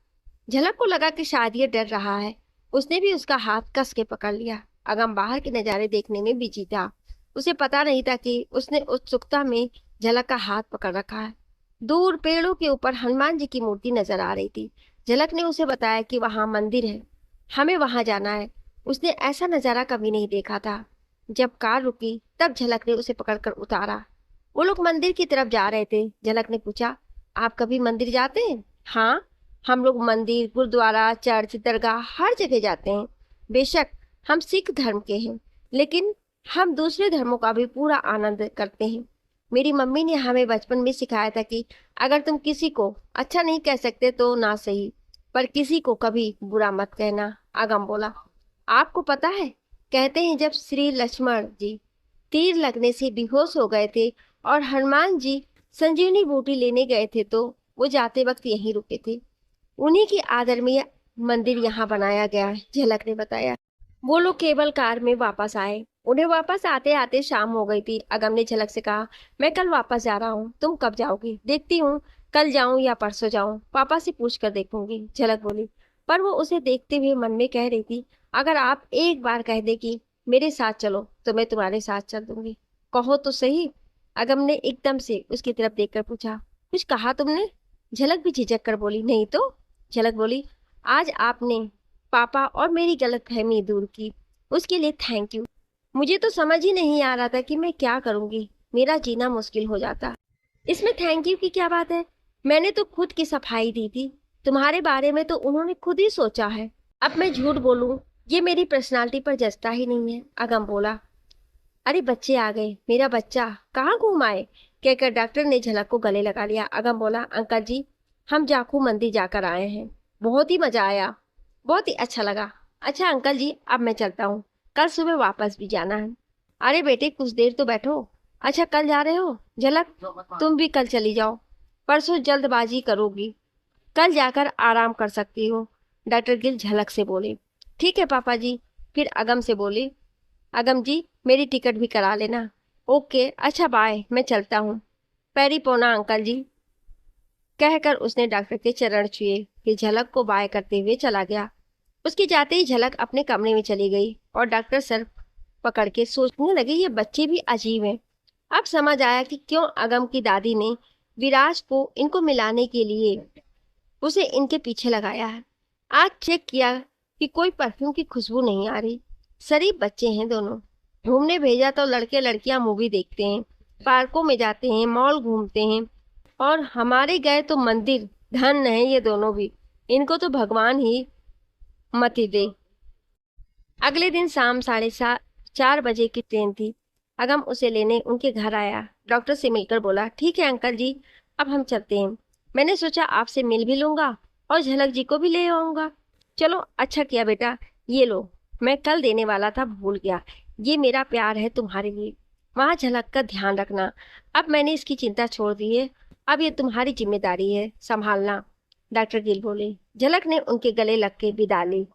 A: झलक को लगा कि शायद ये डर रहा है। उसने भी उसका हाथ कस के पकड़ लिया। अगम बाहर के नजारे देखने में बिजी था। उसे पता नहीं था कि उसने उत्सुकता में झलक का हाथ पकड़ रखा है। दूर पेड़ों के ऊपर हनुमान जी की मूर्ति नजर आ रही थी। झलक ने उसे बताया कि वहां मंदिर है, हमें वहां जाना है। उसने ऐसा नजारा कभी नहीं देखा था। जब कार रुकी तब झलक ने उसे पकड़कर उतारा। वो लोग मंदिर की तरफ जा रहे थे। झलक ने पूछा, आप कभी मंदिर जाते हैं? हाँ, हम लोग मंदिर, गुरुद्वारा, चर्च, दरगाह हर जगह जाते हैं। बेशक हम सिख धर्म के हैं, लेकिन हम दूसरे धर्मों का भी पूरा आनंद करते हैं। मेरी मम्मी ने हमें बचपन में सिखाया था कि अगर तुम किसी को अच्छा नहीं कह सकते तो ना सही, पर किसी को कभी बुरा मत कहना। आगम बोला, आपको पता है, कहते हैं जब श्री लक्ष्मण जी तीर लगने से बेहोश हो गए थे और हनुमान जी संजीवनी बूटी लेने गए थे तो वो जाते वक्त यहीं रुके थे। उन्हीं की आदर में यह मंदिर यहाँ बनाया गया है, झलक ने बताया। वो लोग केबल कार में वापस आए। उन्हें वापस आते आते शाम हो गई थी। अगम ने झलक से कहा, मैं कल वापस जा रहा हूँ, तुम कब जाओगी? देखती हूँ, कल जाऊं या परसों जाऊं, पापा से पूछ कर देखूंगी, झलक बोली। पर वो उसे देखते हुए मन में कह रही थी, अगर आप एक बार कह दे कि मेरे साथ चलो तो मैं तुम्हारे साथ चल दूंगी। कहो तो सही। अगम ने एकदम से उसकी तरफ देखकर पूछा, कुछ कहा तुमने? झलक भी झिझक कर बोली, नहीं तो। झलक बोली, आज आपने पापा और मेरी गलतफहमी दूर की, उसके लिए थैंक यू। मुझे तो समझ ही नहीं आ रहा था कि मैं क्या करूंगी, मेरा जीना मुश्किल हो जाता। इसमें थैंक यू की क्या बात है? मैंने तो खुद की सफाई दी थी। तुम्हारे बारे में तो उन्होंने खुद ही सोचा है। अब मैं झूठ बोलूं, ये मेरी पर्सनालिटी पर जचता ही नहीं है। अगम बोला, अरे बच्चे आ गए, मेरा बच्चा कहाँ घूम आए, कहकर डॉक्टर ने झलक को गले लगा लिया। अगम बोला, अंकल जी, हम जाखू मंदिर जाकर आए हैं, बहुत ही मजा आया, बहुत ही अच्छा लगा। अच्छा अंकल जी, अब मैं चलता हूँ, कल सुबह वापस भी जाना है। अरे बेटे, कुछ देर तो बैठो। अच्छा, कल जा रहे हो? झलक, तुम भी कल चली जाओ, परसों जल्दबाजी करोगी, कल जाकर आराम कर सकती हो। डॉक्टर गिल झलक से बोले। ठीक है पापा जी। फिर अगम से बोली, अगम जी, मेरी टिकट भी करा लेना। ओके, अच्छा बाय, मैं चलता हूँ। पैरी पोना अंकल जी, कहकर उसने डॉक्टर के चरण छुए, फिर झलक को बाय करते हुए चला गया। उसके जाते ही झलक अपने कमरे में चली गई और डॉक्टर सर पकड़ के सोचने लगे, ये बच्चे भी अजीब हैं। अब समझ आया कि क्यों अगम की दादी ने विराज को इनको मिलाने के लिए उसे इनके पीछे लगाया है। आज चेक किया कि कोई परफ्यूम की खुशबू नहीं आ रही। शरीफ बच्चे हैं दोनों। घूमने भेजा तो लड़के लड़कियां मूवी देखते हैं, पार्कों में जाते हैं, मॉल घूमते हैं, और हमारे गए तो मंदिर। धन है ये दोनों भी, इनको तो भगवान ही मति दे। अगले दिन शाम 4:30 बजे की ट्रेन थी। अगम उसे लेने उनके घर आया। डॉक्टर से मिलकर बोला, ठीक है अंकल जी, अब हम चलते हैं। मैंने सोचा आपसे मिल भी लूंगा और झलक जी को भी ले आऊंगा। चलो, अच्छा किया बेटा, ये लो, मैं कल देने वाला था, भूल गया। ये मेरा प्यार है तुम्हारे लिए। वहां झलक का ध्यान रखना। अब मैंने इसकी चिंता छोड़ दी है, अब ये तुम्हारी जिम्मेदारी है, संभालना। डॉक्टर गिल बोले। झलक ने उनके गले लग के विदा ली।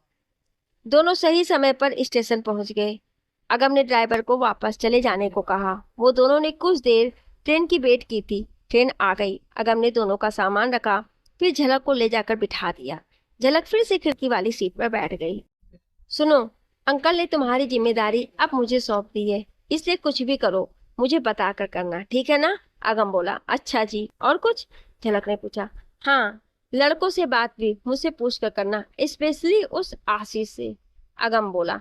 A: दोनों सही समय पर स्टेशन पहुंच गए। अगम ने ड्राइवर को वापस चले जाने को कहा। वो दोनों ने कुछ देर ट्रेन की वेट की थी। ट्रेन आ गई। अगम ने दोनों का सामान रखा, फिर झलक को ले जाकर बिठा दिया। झलक फिर से खिड़की वाली सीट पर बैठ गई। सुनो, अंकल ने तुम्हारी जिम्मेदारी अब मुझे सौंप दी है, इसलिए कुछ भी करो मुझे बता कर करना, ठीक है ना? अगम बोला। अच्छा जी, और कुछ? झलक ने पूछा। हाँ, लड़कों से बात भी मुझसे पूछ कर करना, स्पेशली उस आशीष से। अगम बोला।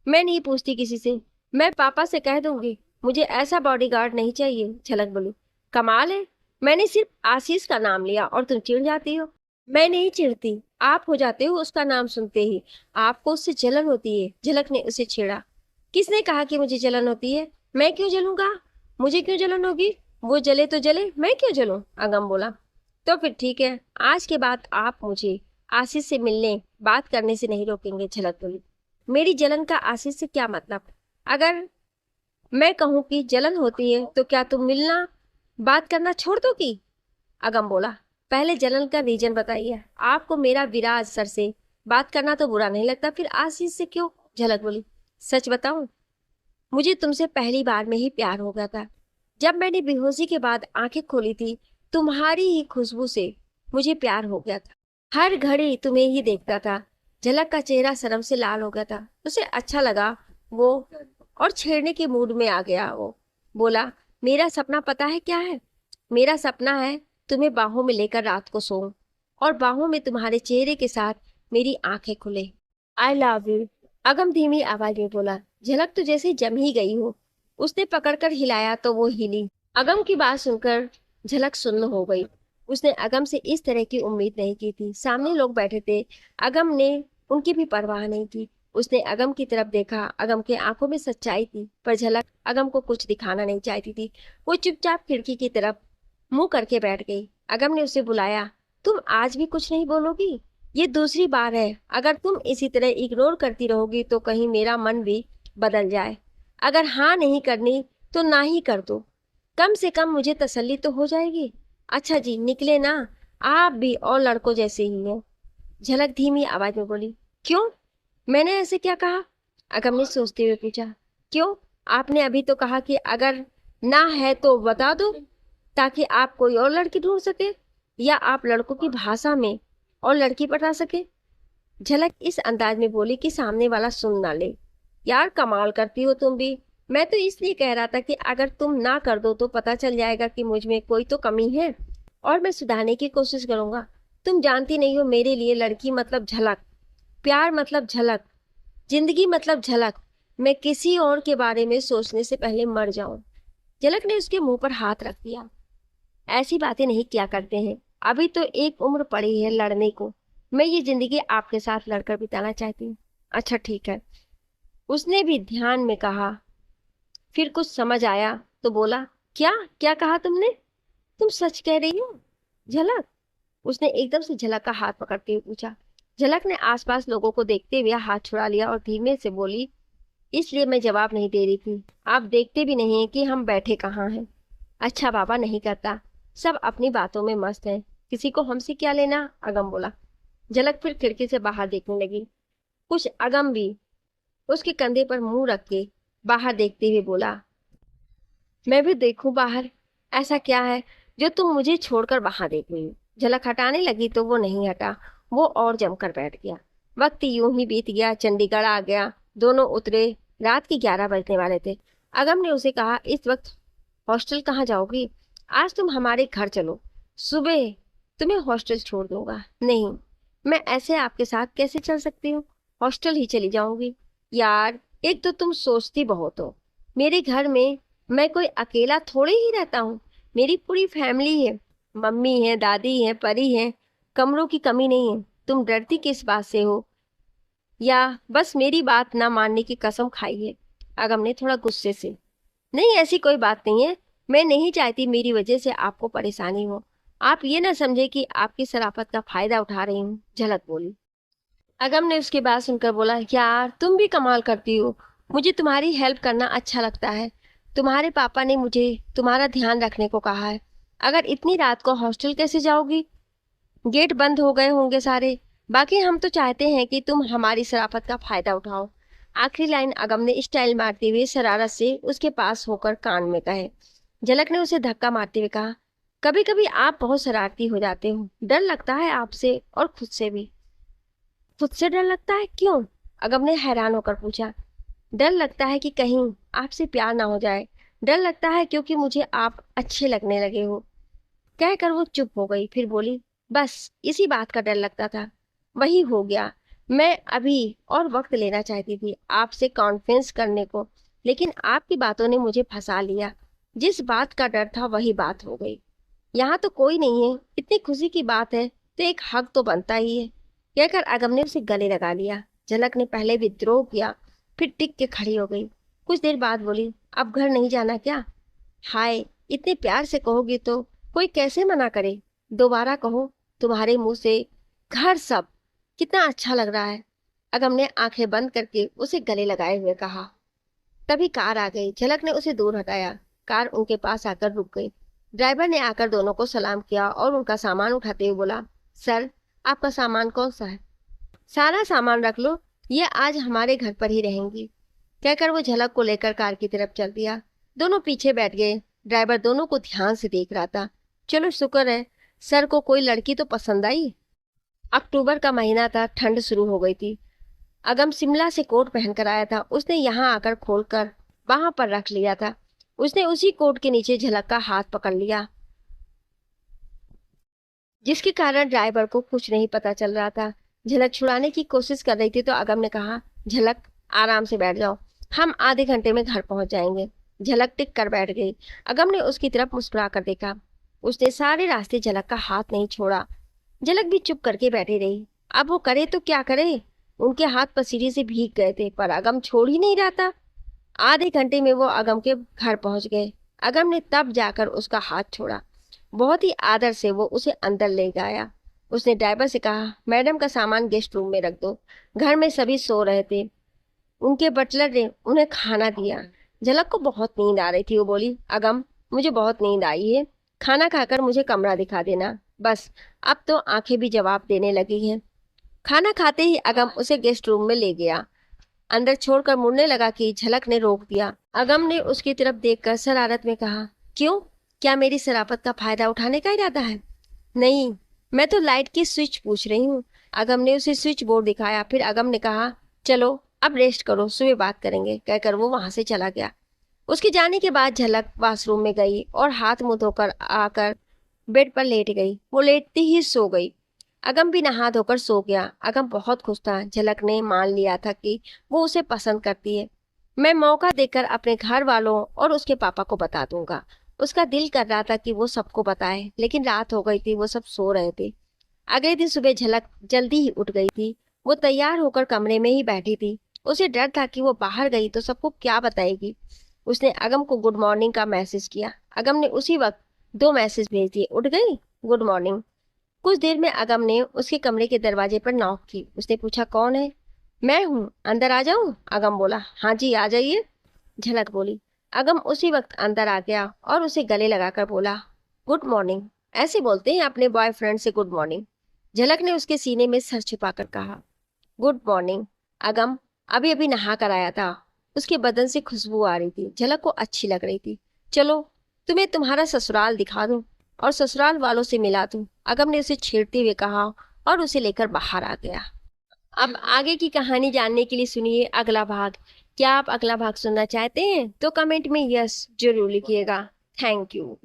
A: मैं नहीं पूछती किसी से, मैं पापा से कह दूंगी। मुझे ऐसा बॉडीगार्ड नहीं चाहिए। झलक बोली। कमाल है, मैंने सिर्फ आशीष का नाम लिया और तुम चिढ़ जाती हो। मैं नहीं चिढ़ती, आप हो जाते हो उसका नाम सुनते ही। आपको उससे जलन होती है। झलक ने उसे छेड़ा। किसने कहा कि मुझे जलन होती है? मैं क्यों जलूंगा? मुझे क्यों जलन होगी? वो जले तो जले, मैं क्यों जलूं? अगम बोला। तो फिर ठीक है, आज के बाद आप मुझे आशीष से मिलने बात करने से नहीं रोकेंगे। झलक बोली। मेरी जलन का आशीष से क्या मतलब? अगर मैं कहूं कि जलन होती है तो क्या तुम मिलना बात करना छोड़ दोगी? अगम बोला। पहले जलन का रीजन बताइए। आपको मेरा विराज सर से बात करना तो बुरा नहीं लगता, फिर आशीष से क्यों? झलक बोली। सच बताऊं, मुझे तुमसे पहली बार में ही प्यार हो गया था। जब मैंने बेहोशी के बाद आंखें खोली थी, तुम्हारी ही खुशबू से मुझे प्यार हो गया था। हर घड़ी तुम्हें ही देखता था। झलक का चेहरा शर्म से लाल हो गया था। उसे अच्छा लगा वो, और छेड़ने के मूड में आ गया वो। बोला, मेरा सपना पता है क्या है? मेरा सपना है तुम्हें बाहों में लेकर रात को सोऊं और बाहों में तुम्हारे चेहरे के साथ मेरी आंखें खुले। I love you. अगम धीमी आवाज में बोला। झलक तो जैसे जम ही गई हो। उसने पकड़कर हिलाया तो वो हिली। अगम की बात सुनकर झलक सुन्न हो गई। उसने अगम से इस तरह की उम्मीद नहीं की थी। सामने लोग बैठे थे, अगम ने उनकी भी परवाह नहीं की। उसने अगम की तरफ देखा। अगम के आंखों में सच्चाई थी, पर झलक अगम को कुछ दिखाना नहीं चाहती थी। वो चुपचाप खिड़की की तरफ मुंह करके बैठ गई। अगम ने उसे बुलाया। तुम आज भी कुछ नहीं बोलोगी? ये दूसरी बार है। अगर तुम इसी तरह इग्नोर करती रहोगी तो कहीं मेरा मन भी बदल जाए। अगर हाँ नहीं करनी तो ना ही कर दो, कम से कम मुझे तसल्ली तो हो जाएगी। अच्छा जी, निकले ना, आप भी और लड़कों जैसे ही हैं। झलक धीमी आवाज में बोली। क्यों? मैंने ऐसे क्या कहा? अगम ने सोचते हुए पूछा। क्यों? आपने अभी तो कहा कि अगर ना है तो बता दो, ताकि आप कोई और लड़की ढूंढ सके, या आप लड़कों की भाषा में और लड़की पटा सके। झलक इस अंदाज में बोली कि सामने वाला सुन ना ले। यार कमाल करती हो तुम भी। मैं तो इसलिए कह रहा था कि अगर तुम ना कर दो तो पता चल जाएगा कि मुझ में कोई तो कमी है और मैं सुधारने की कोशिश करूंगा। तुम जानती नहीं हो, मेरे लिए लड़की मतलब झलक, प्यार मतलब झलक, जिंदगी मतलब झलक। मैं किसी और के बारे में सोचने से पहले मर जाऊं। झलक ने उसके मुंह पर हाथ रख दिया। ऐसी बातें नहीं किया करते हैं, अभी तो एक उम्र पड़ी है लड़ने को। मैं ये जिंदगी आपके साथ लड़कर बिताना चाहती हूँ। अच्छा ठीक है, उसने भी ध्यान में कहा। फिर कुछ समझ आया तो बोला। क्या क्या कहा तुमने? तुम सच कह रही हो झलक? उसने एकदम से झलक का हाथ पकड़ते हुए पूछा। झलक ने आसपास लोगों को देखते हुए हाथ छुड़ा लिया और धीमे से बोली। इसलिए मैं जवाब नहीं दे रही थी। आप देखते भी नहीं हैं कि हम बैठे कहाँ हैं। अच्छा बाबा नहीं करता, सब अपनी बातों में मस्त हैं, किसी को हमसे क्या लेना? अगम बोला। झलक फिर खिड़की से बाहर देखने लगी। कुछ अगम भी उसके कंधे पर मुंह रख के बाहर देखते हुए बोला। मैं भी देखूं बाहर, ऐसा क्या है जो तुम मुझे छोड़कर वहां देख रही हो? झलक हटाने लगी तो वो नहीं हटा, वो और जमकर बैठ गया। वक्त यूं ही बीत गया। चंडीगढ़ आ गया। दोनों उतरे। रात के 11 बजने वाले थे। अगम ने उसे कहा, इस वक्त हॉस्टल कहाँ जाओगी? आज तुम हमारे घर चलो, सुबह तुम्हें हॉस्टल छोड़ दूंगा। नहीं, मैं ऐसे आपके साथ कैसे चल सकती हूँ? हॉस्टल ही चली जाऊंगी। यार, एक तो तुम सोचती बहुत हो। मेरे घर में मैं कोई अकेला थोड़े ही रहता हूँ, मेरी पूरी फैमिली है। मम्मी है, दादी है, परी है, कमरों की कमी नहीं है। तुम डरती किस बात से हो, या बस मेरी बात ना मानने की कसम खाई है? अगम ने थोड़ा गुस्से से। नहीं, ऐसी कोई बात नहीं है। मैं नहीं चाहती मेरी वजह से आपको परेशानी हो। आप ये ना समझे कि आपकी शराफत का फायदा उठा रही हूँ। झलक बोली। अगम ने उसकी बात सुनकर बोला, यार तुम भी कमाल करती हो। मुझे तुम्हारी हेल्प करना अच्छा लगता है। तुम्हारे पापा ने मुझे तुम्हारा ध्यान रखने को कहा है। अगर इतनी रात को हॉस्टल कैसे जाओगी? गेट बंद हो गए होंगे सारे। बाकी हम तो चाहते हैं कि तुम हमारी शराफत का फायदा उठाओ। आखिरी लाइन अगम ने स्टाइल मारते हुए शरारत से उसके पास होकर कान में कहे। झलक ने उसे धक्का मारते हुए कहा, कभी कभी आप बहुत शरारती हो जाते हो, डर लगता है आपसे और खुद से भी। खुद से डर लगता है, क्यों? अगम ने हैरान होकर पूछा। डर लगता है कि कहीं आपसे प्यार ना हो जाए। डर लगता है क्योंकि मुझे आप अच्छे लगने लगे हो। कहकर वो चुप हो गई, फिर बोली, बस इसी बात का डर लगता था, वही हो गया। मैं अभी और वक्त लेना चाहती थी आपसे कॉन्फ्रेंस करने को, लेकिन आपकी बातों ने मुझे फंसा लिया। जिस बात का डर था वही बात हो गई। यहाँ तो कोई नहीं है, इतनी खुशी की बात है तो एक हक तो बनता ही है। कहकर अगम ने उसे गले लगा लिया। झलक ने पहले विद्रोह किया, फिर टिक के खड़ी हो गई। कुछ देर बाद बोली, अब घर नहीं जाना क्या? हाय, इतने प्यार से कहोगी तो कोई कैसे मना करे। दोबारा कहो, तुम्हारे मुंह से घर सब कितना अच्छा लग रहा है। अगम ने आंखें बंद करके उसे गले लगाए हुए कहा। तभी कार आ गई। झलक ने उसे दूर हटाया। कार उनके पास आकर रुक गई। ड्राइवर ने आकर दोनों को सलाम किया और उनका सामान उठाते हुए बोला, सर, आपका सामान कौन सा है? सारा सामान रख लो, ये आज हमारे घर पर ही रहेंगी। कहकर वो झलक को लेकर कार की तरफ चल दिया। दोनों पीछे बैठ गए। ड्राइवर दोनों को ध्यान से देख रहा था। चलो शुक्र है, सर को कोई लड़की तो पसंद आई। अक्टूबर का महीना था, ठंड शुरू हो गई थी। अगम शिमला से कोट पहन कर आया था। उसने यहाँ आकर खोलकर वहां पर रख लिया था। उसने उसी कोट के नीचे झलक का हाथ पकड़ लिया, जिसके कारण ड्राइवर को कुछ नहीं पता चल रहा था। झलक छुड़ाने की कोशिश कर रही थी तो अगम ने कहा, झलक आराम से बैठ जाओ, हम आधे घंटे में घर पहुंच जाएंगे। झलक टिक कर बैठ गई। अगम ने उसकी तरफ मुस्कुरा कर देखा। उसने सारे रास्ते झलक का हाथ नहीं छोड़ा। झलक भी चुप करके बैठी रही। अब वो करे तो क्या करे। उनके हाथ पसीने से भीग गए थे, पर अगम छोड़ ही नहीं रहा था। आधे घंटे में वो अगम के घर पहुंच गए। अगम ने तब जाकर उसका हाथ छोड़ा। बहुत ही आदर से वो उसे अंदर ले गया। उसने ड्राइवर से कहा, मैडम का सामान गेस्ट रूम में रख दो। घर में सभी सो रहे थे। उनके बटलर ने उन्हें खाना दिया। झलक को बहुत नींद आ रही थी। वो बोली, अगम, मुझे बहुत नींद आई है, खाना खाकर मुझे कमरा दिखा देना। बस अब तो आंखें भी जवाब देने लगी हैं। खाना खाते ही अगम उसे गेस्ट रूम में ले गया। अंदर छोड़कर मुड़ने लगा कि झलक ने रोक दिया। अगम ने उसकी तरफ देखकर शरारत में कहा, क्यों, क्या मेरी शराफत का फायदा उठाने का इरादा है? नहीं, मैं तो लाइट की स्विच पूछ रही हूँ। अगम ने उसे स्विच बोर्ड दिखाया। फिर अगम ने कहा, चलो अब रेस्ट करो, सुबह बात करेंगे। कहकर वो वहां से चला गया। उसके जाने के बाद झलक वॉशरूम में गई और हाथ मुंह धोकर आकर बेड पर लेट गई। वो लेटती ही सो गई। अगम भी नहा धोकर सो गया। अगम बहुत खुश था। झलक ने मान लिया था कि वो उसे पसंद करती है। मैं मौका देकर अपने घर वालों और उसके पापा को बता दूंगा। उसका दिल कर रहा था कि वो सबको बताए, लेकिन रात हो गई थी, वो सब सो रहे थे। अगले दिन सुबह झलक जल्दी ही उठ गई थी। वो तैयार होकर कमरे में ही बैठी थी। उसे डर था कि वो बाहर गई तो सबको क्या बताएगी। उसने अगम को गुड मॉर्निंग का मैसेज किया। अगम ने उसी वक्त दो मैसेज भेज दिए, उठ गई, गुड मॉर्निंग। कुछ देर में अगम ने उसके कमरे के दरवाजे पर नॉक की। उसने पूछा, कौन है? मैं हूँ, अंदर आ जाऊं? अगम बोला, हाँ जी आ जाइए। झलक बोली। अगम उसी वक्त अंदर आ गया और उसे गले लगाकर बोला, गुड मॉर्निंग। ऐसे बोलते हैं अपने बॉयफ्रेंड से गुड मॉर्निंग। झलक ने उसके सीने में सर छिपाकर कहा, गुड मॉर्निंग। अगम अभी अभी नहा कर आया था। उसके बदन से खुशबू आ रही थी। झलक को अच्छी लग रही थी। चलो तुम्हें तुम्हारा ससुराल दिखा दूं और ससुराल वालों से मिला दूं। अगम ने उसे छेड़ते हुए कहा और उसे लेकर बाहर आ गया। अब आगे की कहानी जानने के लिए सुनिए अगला भाग। क्या आप अगला भाग सुनना चाहते हैं तो कमेंट में यस जरूर लिखिएगा। Thank you.